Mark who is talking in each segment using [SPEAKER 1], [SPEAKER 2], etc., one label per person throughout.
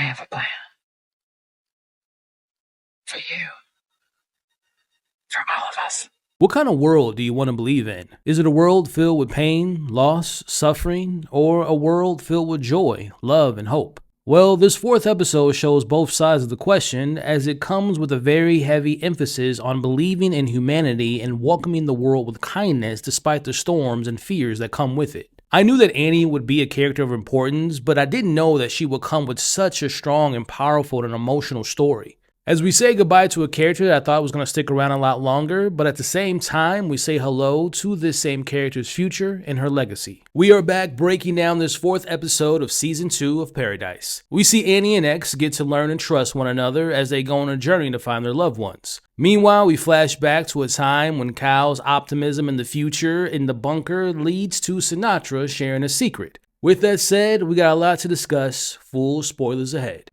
[SPEAKER 1] have a plan. For you. For all of us.
[SPEAKER 2] What kind of world do you want to believe in? Is it a world filled with pain, loss, suffering, or a world filled with joy, love, and hope? Well, this fourth episode shows both sides of the question, as it comes with a very heavy emphasis on believing in humanity and welcoming the world with kindness despite the storms and fears that come with it. I knew that Annie would be a character of importance, but I didn't know that she would come with such a strong and powerful and emotional story. As we say goodbye to a character that I thought was going to stick around a lot longer, but at the same time, we say hello to this same character's future and her legacy. We are back breaking down this fourth episode of Season 2 of Paradise. We see Annie and X get to learn and trust one another as they go on a journey to find their loved ones. Meanwhile, we flash back to a time when Kyle's optimism in the future in the bunker leads to Sinatra sharing a secret. With that said, we got a lot to discuss, full spoilers ahead.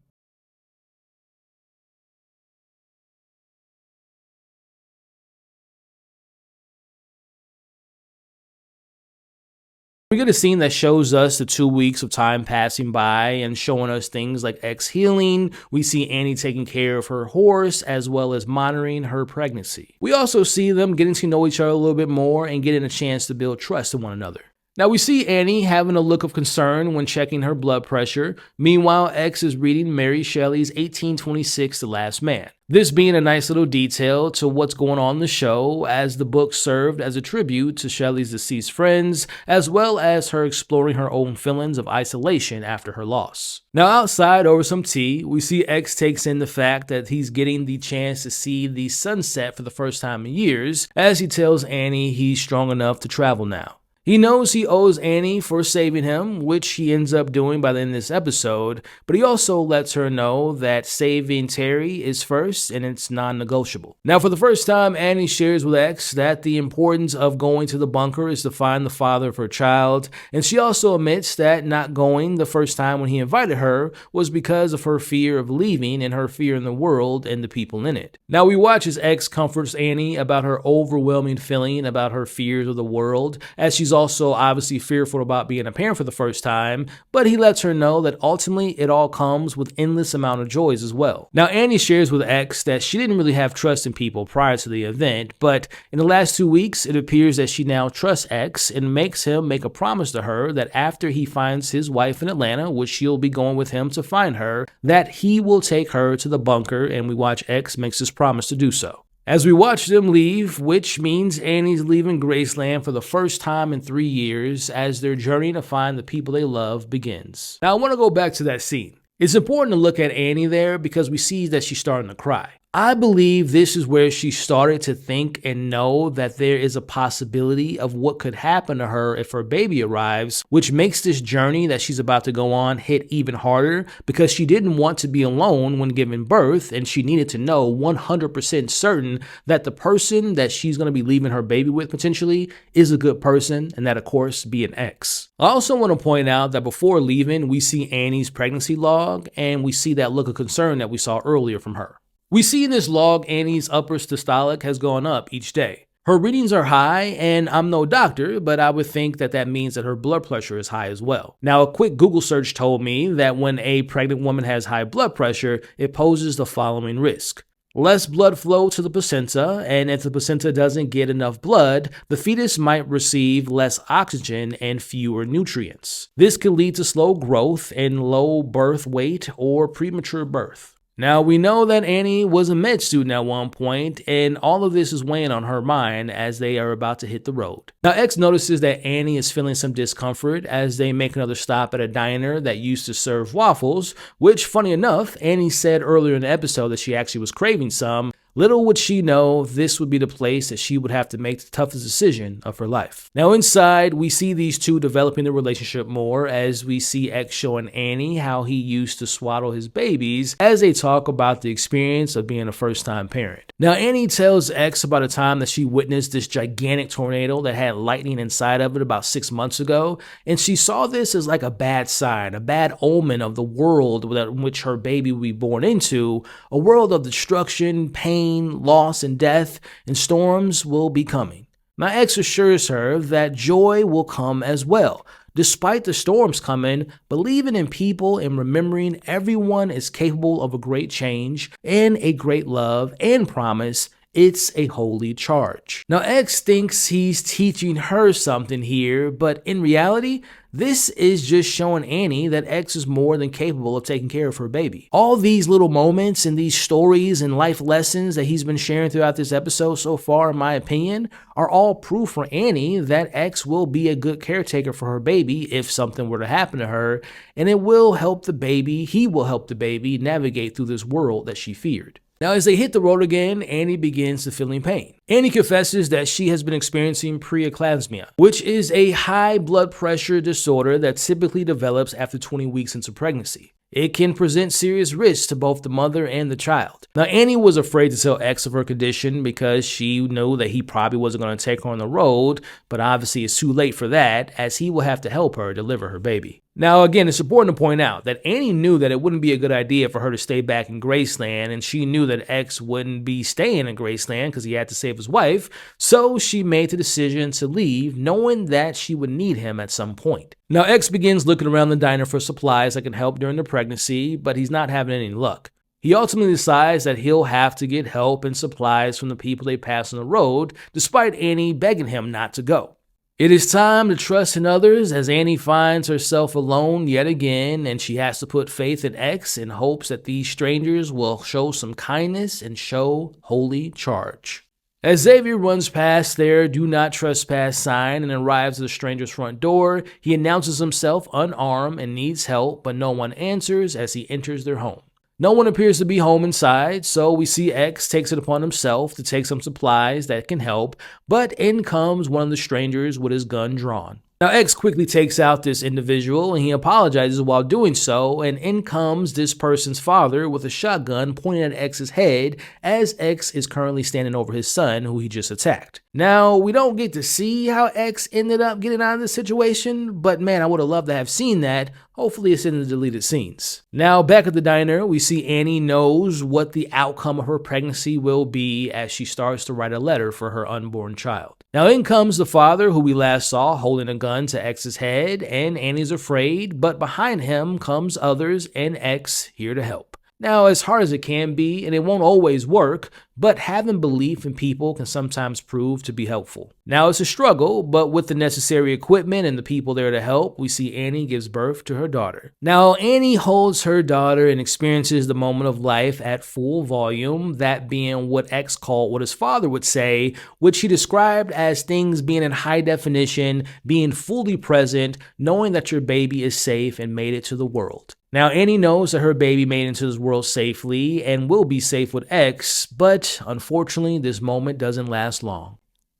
[SPEAKER 2] We get a scene that shows us the 2 weeks of time passing by and showing us things like X healing. We see Annie taking care of her horse as well as monitoring her pregnancy. We also see them getting to know each other a little bit more and getting a chance to build trust in one another. Now we see Annie having a look of concern when checking her blood pressure. Meanwhile, X is reading Mary Shelley's 1826 The Last Man. This being a nice little detail to what's going on in the show, as the book served as a tribute to Shelley's deceased friends, as well as her exploring her own feelings of isolation after her loss. Now outside over some tea, we see X takes in the fact that he's getting the chance to see the sunset for the first time in years, as he tells Annie he's strong enough to travel now. He knows he owes Annie for saving him, which he ends up doing by the end of this episode, but he also lets her know that saving Terry is first and it's non-negotiable. Now, for the first time, Annie shares with X that the importance of going to the bunker is to find the father of her child, and she also admits that not going the first time when he invited her was because of her fear of leaving and her fear in the world and the people in it. Now, we watch as X comforts Annie about her overwhelming feeling about her fears of the world, as she's also obviously fearful about being a parent for the first time, but he lets her know that ultimately it all comes with endless amount of joys as well. Now Annie shares with X that she didn't really have trust in people prior to the event, but in the last 2 weeks it appears that she now trusts X and makes him make a promise to her that after he finds his wife in Atlanta, which she'll be going with him to find her, that he will take her to the bunker, and we watch X makes this promise to do so. As we watch them leave, which means Annie's leaving Graceland for the first time in 3 years as their journey to find the people they love begins. Now I want to go back to that scene. It's important to look at Annie there because we see that she's starting to cry. I believe this is where she started to think and know that there is a possibility of what could happen to her if her baby arrives, which makes this journey that she's about to go on hit even harder because she didn't want to be alone when giving birth, and she needed to know 100% certain that the person that she's going to be leaving her baby with potentially is a good person, and that of course be an X. I also want to point out that before leaving, we see Annie's pregnancy log, and we see that look of concern that we saw earlier from her. We see in this log Annie's upper systolic has gone up each day. Her readings are high, and I'm no doctor, but I would think that that means that her blood pressure is high as well. Now, a quick Google search told me that when a pregnant woman has high blood pressure, it poses the following risk. Less blood flow to the placenta, and if the placenta doesn't get enough blood, the fetus might receive less oxygen and fewer nutrients. This could lead to slow growth and low birth weight or premature birth. Now, we know that Annie was a med student at one point, and all of this is weighing on her mind as they are about to hit the road. Now, X notices that Annie is feeling some discomfort as they make another stop at a diner that used to serve waffles, which, funny enough, Annie said earlier in the episode that she actually was craving some. Little would she know this would be the place that she would have to make the toughest decision of her life. Now inside, we see these two developing the relationship more as we see X showing Annie how he used to swaddle his babies as they talk about the experience of being a first-time parent. Now Annie tells X about a time that she witnessed this gigantic tornado that had lightning inside of it about 6 months ago, and she saw this as like a bad sign, a bad omen of the world in which her baby would be born into, a world of destruction, pain, loss, and death, and storms will be coming. My X assures her that joy will come as well. Despite the storms coming, believing in people and remembering everyone is capable of a great change and a great love and promise, it's a holy charge. Now, X thinks he's teaching her something here, but in reality, this is just showing Annie that X is more than capable of taking care of her baby. All these little moments and these stories and life lessons that he's been sharing throughout this episode so far, in my opinion, are all proof for Annie that X will be a good caretaker for her baby if something were to happen to her, and it will help the baby, he will help the baby navigate through this world that she feared. Now, as they hit the road again, Annie begins to feel pain. Annie confesses that she has been experiencing preeclampsia, which is a high blood pressure disorder that typically develops after 20 weeks into pregnancy. It can present serious risks to both the mother and the child. Now, Annie was afraid to tell X of her condition because she knew that he probably wasn't going to take her on the road, but obviously it's too late for that, as he will have to help her deliver her baby. Now, again, it's important to point out that Annie knew that it wouldn't be a good idea for her to stay back in Graceland, and she knew that X wouldn't be staying in Graceland because he had to save his wife, so she made the decision to leave, knowing that she would need him at some point. Now, X begins looking around the diner for supplies that can help during the pregnancy, but he's not having any luck. He ultimately decides that he'll have to get help and supplies from the people they pass on the road, despite Annie begging him not to go. It is time to trust in others as Annie finds herself alone yet again, and she has to put faith in X in hopes that these strangers will show some kindness and show holy charge. As Xavier runs past their do not trespass sign and arrives at the stranger's front door, he announces himself unarmed and needs help, but no one answers as he enters their home. No one appears to be home inside, so we see X takes it upon himself to take some supplies that can help, but in comes one of the strangers with his gun drawn. Now, X quickly takes out this individual and he apologizes while doing so, and in comes this person's father with a shotgun pointing at X's head as X is currently standing over his son who he just attacked. Now, we don't get to see how X ended up getting out of this situation, but man, I would have loved to have seen that. Hopefully it's in the deleted scenes. Now, back at the diner, we see Annie knows what the outcome of her pregnancy will be as she starts to write a letter for her unborn child. Now, in comes the father who we last saw holding a gun to X's head, and Annie's afraid, but behind him comes others and X here to help. Now, as hard as it can be, and it won't always work, but having belief in people can sometimes prove to be helpful. Now, it's a struggle, but with the necessary equipment and the people there to help, we see Annie gives birth to her daughter. Now, Annie holds her daughter and experiences the moment of life at full volume, that being what X called what his father would say, which he described as things being in high definition, being fully present, knowing that your baby is safe and made it to the world. Now, Annie knows that her baby made it into this world safely and will be safe with X, but unfortunately, this moment doesn't last long.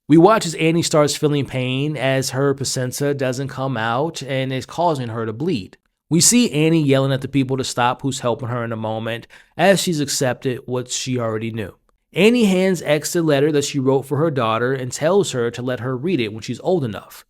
[SPEAKER 2] We watch as Annie starts feeling pain as her placenta doesn't come out and is causing her to bleed. We see Annie yelling at the people to stop who's helping her in a moment as she's accepted what she already knew. Annie hands X the letter that she wrote for her daughter and tells her to let her read it when she's old enough.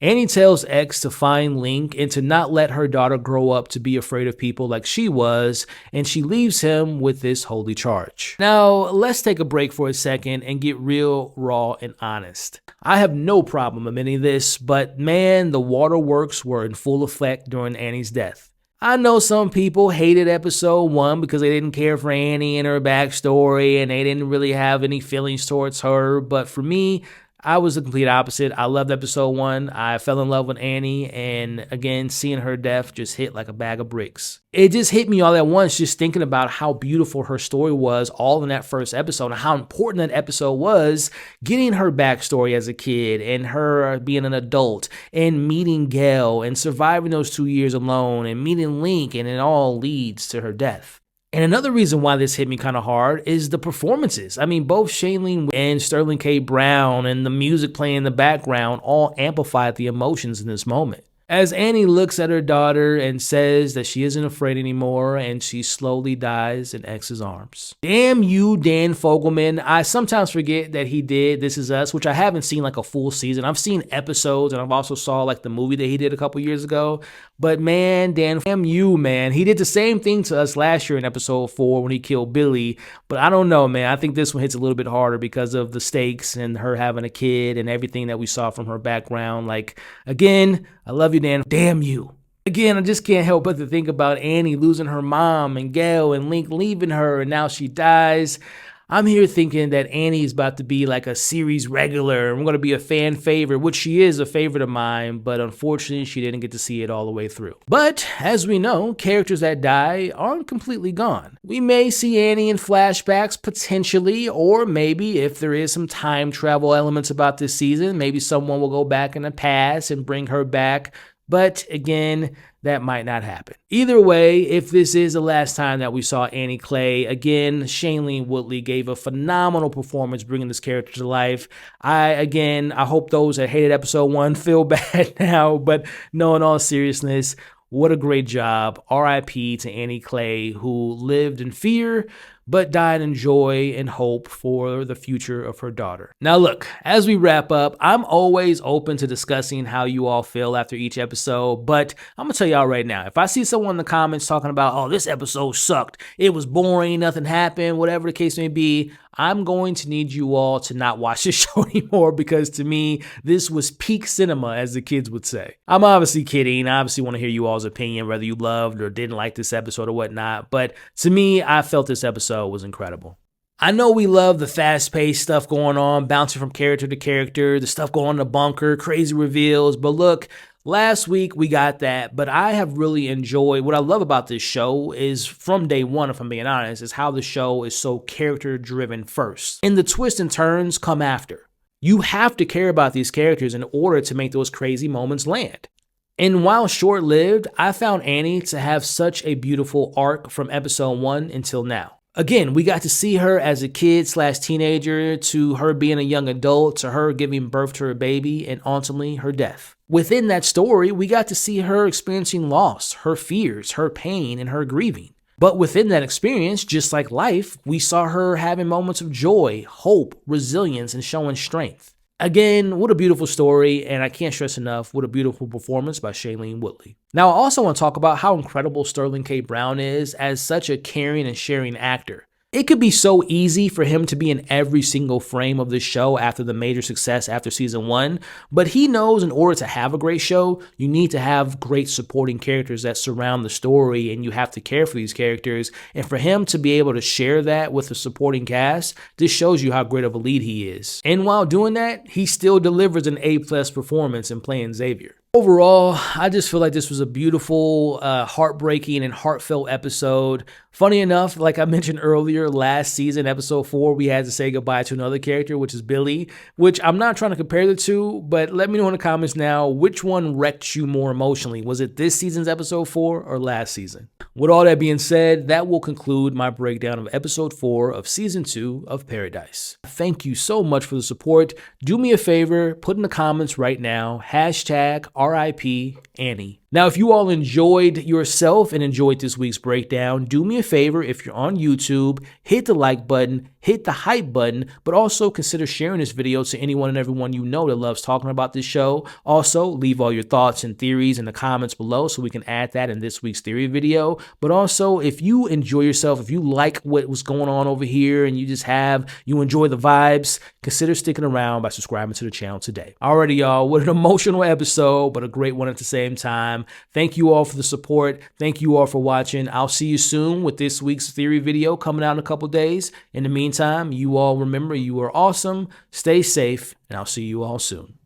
[SPEAKER 2] Annie tells X to find Link and to not let her daughter grow up to be afraid of people like she was, and she leaves him with this holy charge. Now, let's take a break for a second and get real, raw, and honest. I have no problem admitting this, but man, the waterworks were in full effect during Annie's death. I know some people hated episode 1 because they didn't care for Annie and her backstory, and they didn't really have any feelings towards her, but for me, I was the complete opposite. I loved episode 1. I fell in love with Annie, and again, seeing her death just hit like a bag of bricks. It just hit me all at once just thinking about how beautiful her story was all in that first episode and how important that episode was, getting her backstory as a kid and her being an adult and meeting Gail and surviving those 2 years alone and meeting Link, and it all leads to her death. And another reason why this hit me kind of hard is the performances. I mean, both Shailene and Sterling K. Brown and the music playing in the background all amplified the emotions in this moment. As Annie looks at her daughter and says that she isn't afraid anymore, and she slowly dies in X's arms. Damn you, Dan Fogelman. I sometimes forget that he did This Is Us, which I haven't seen like a full season. I've seen episodes, and I've also saw like the movie that he did a couple years ago. But man, Dan, damn you, man. He did the same thing to us last year in episode 4 when he killed Billy. But I don't know, man. I think this one hits a little bit harder because of the stakes and her having a kid and everything that we saw from her background. Like, again, I love you, Dan. Damn you. Again, I just can't help but to think about Annie losing her mom and Gail and Link leaving her and now she dies. I'm here thinking that Annie is about to be like a series regular and we're going to be a fan favorite, which she is a favorite of mine, but unfortunately she didn't get to see it all the way through. But as we know, characters that die aren't completely gone. We may see Annie in flashbacks potentially, or maybe if there is some time travel elements about this season, maybe someone will go back in the past and bring her back. But again, that might not happen. Either way, if this is the last time that we saw Annie Clay, again, Shailene Woodley gave a phenomenal performance bringing this character to life. I hope those that hated episode 1 feel bad now, but no, in all seriousness, what a great job. R.I.P. to Annie Clay, who lived in fear, but died in joy and hope for the future of her daughter. Now look, as we wrap up, I'm always open to discussing how you all feel after each episode, but I'm gonna tell y'all right now, if I see someone in the comments talking about, oh, this episode sucked, it was boring, nothing happened, whatever the case may be, I'm going to need you all to not watch this show anymore, because to me, this was peak cinema, as the kids would say. I'm obviously kidding. I obviously want to hear you all's opinion, whether you loved or didn't like this episode or whatnot, but to me, I felt this episode was incredible. I know we love the fast-paced stuff going on, bouncing from character to character, the stuff going on in the bunker, crazy reveals, but look, last week we got that, but I have really enjoyed, what I love about this show is from day one, if I'm being honest, is how the show is so character-driven first. And the twists and turns come after. You have to care about these characters in order to make those crazy moments land. And while short-lived, I found Annie to have such a beautiful arc from episode 1 until now. Again, we got to see her as a kid/teenager, to her being a young adult, to her giving birth to her baby, and ultimately her death. Within that story, we got to see her experiencing loss, her fears, her pain, and her grieving. But within that experience, just like life, we saw her having moments of joy, hope, resilience, and showing strength. Again, what a beautiful story, and I can't stress enough what a beautiful performance by Shailene Woodley. Now, I also want to talk about how incredible Sterling K. Brown is as such a caring and sharing actor. It could be so easy for him to be in every single frame of this show after the major success after season 1, but he knows in order to have a great show, you need to have great supporting characters that surround the story, and you have to care for these characters. And for him to be able to share that with the supporting cast, this shows you how great of a lead he is. And while doing that, he still delivers an A+ performance in playing Xavier. Overall, I just feel like this was a beautiful, heartbreaking, and heartfelt episode. Funny enough, like I mentioned earlier, last season, episode 4, we had to say goodbye to another character, which is Billy, which I'm not trying to compare the two, but let me know in the comments now, which one wrecked you more emotionally? Was it this season's episode 4 or last season? With all that being said, that will conclude my breakdown of episode 4 of season 2 of Paradise. Thank you so much for the support. Do me a favor, put in the comments right now, hashtag RIP Annie. Now, if you all enjoyed yourself and enjoyed this week's breakdown, do me a favor, if you're on YouTube, hit the like button, hit the hype button, but also consider sharing this video to anyone and everyone you know that loves talking about this show. Also, leave all your thoughts and theories in the comments below so we can add that in this week's theory video. But also, if you enjoy yourself, if you like what was going on over here and you enjoy the vibes, consider sticking around by subscribing to the channel today. Alrighty, y'all, what an emotional episode, but a great one at the same time. Thank you all for the support. Thank you all for watching. I'll see you soon with this week's theory video coming out in a couple days. In the meantime, you all remember you are awesome. Stay safe, and I'll see you all soon.